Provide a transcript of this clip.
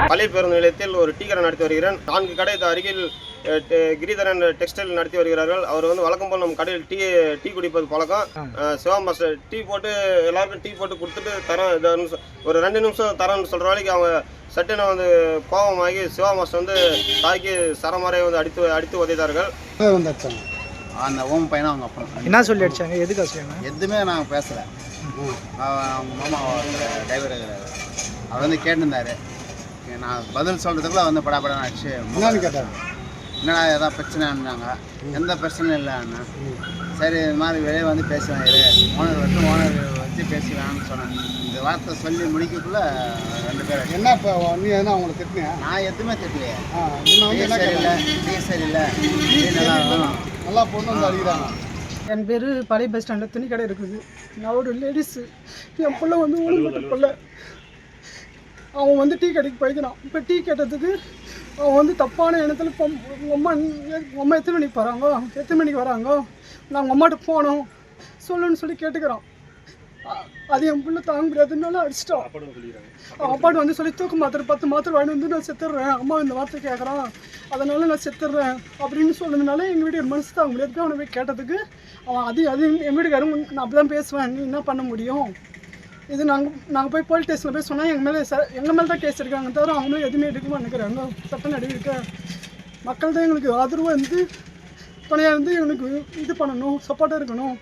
பழைய பேருந்து நிலையத்தில் ஒரு டீ கடை நடத்தி வருகிறேன். 4 கடை அருகில் கிரிதரன் டெக்ஸ்டைல் நடத்தி வருகிறார்கள். அவர் வந்து வழக்கம் போல் நம்ம கடையில் டீ குடிப்பது பழக்கம். சிவா மாஸ்டர் டீ போட்டு எல்லாருக்கும் டீ போட்டு கொடுத்துட்டு தரோம், ஒரு 2 நிமிஷம் தரோன்னு சொல்கிற வரைக்கும் அவங்க சட்டனை வந்து கோபமாகி சிவா மாஸ்டர் வந்து தாக்கி சரமாரை வந்து அடித்து உதைத்தார்கள். அந்த ஓம் பையனா அவங்க அப்பா என்ன சொல்லி அடிச்சாங்க? எதுக்கு அடிச்சாங்க? எதுவுமே நாங்கள் பேசலை. அவங்க மாமா டிரைவர் அவர் வந்து கேட்டிருந்தாரு. நான் பதில் சொல்கிறதுக்குள்ள வந்து படாபடம் ஆச்சு. என்னன்னு கேட்டாங்க? என்னடா எதாவது பிரச்சனைன்னாங்க. எந்த பிரச்சனையும் இல்லைண்ணா. சரி இது மாதிரி வெளியே வந்து பேசுவேன், ஓனர் வச்சு பேசுவேன்னு சொன்னேன். இந்த வார்த்தை சொல்லி முடிக்கக்குள்ளே 2 பேர் என்ன இப்போ நீ எதுனா அவங்களை திட்டினியா? நான் எதுவுமே திட்டலையே. சரியில்லை சரியில்லை நல்லா பொண்ணு வந்து அடிக்கிறாங்க. என் பேர் பழைய பஸ் ஸ்டாண்டில் துணி கடை இருக்குது. நான் ஒரு லேடிஸு. என் பிள்ளை வந்து ஒழுங்கு பிள்ளை. அவன் வந்து டீ கடைக்கு போய்க்கிறான். இப்போ டீ கேட்டதுக்கு அவன் வந்து தப்பான எண்ணத்தில் உங்கள் அம்மா எத்தனை மணிக்கு வராங்க நான் உங்கள் அம்மாட்ட போனோம் சொல்லுன்னு சொல்லி கேட்டுக்கிறான். அது என் பிள்ளை தாங்க முடியாதுனால அடிச்சிட்டான். அப்பாட்டு வந்து சொல்லி தூக்க மாத்திரை 10 மாத்திரை வாங்கிட்டு வந்து நான் செத்துடுறேன், அம்மா இந்த வார்த்தை கேட்குறான், அதனால நான் செத்துடுறேன் அப்படின்னு சொன்னதுனால எங்கள் வீட்டுக்கு மனசு தாங்க முடியாது. அவனை போய் கேட்டதுக்கு அவன் அது எங்கள் வீட்டுக்காரன் நான் அப்படி தான் பேசுவேன், நீ என்ன பண்ண முடியும், இது நாங்கள் போய் போலீஸ் ஸ்டேஷனில் போய் சொன்னால் எங்கள் மேலே தான் கேஸ் எடுக்காங்க தவிர அவங்களும் எதுவுமே எடுக்க நினைக்கிறாங்க. சட்ட நடவடிக்கை மக்கள் தான் எங்களுக்கு ஆதரவாக இருந்து துணையாக இருந்து எங்களுக்கு இது பண்ணணும், சப்போர்ட்டாக இருக்கணும்.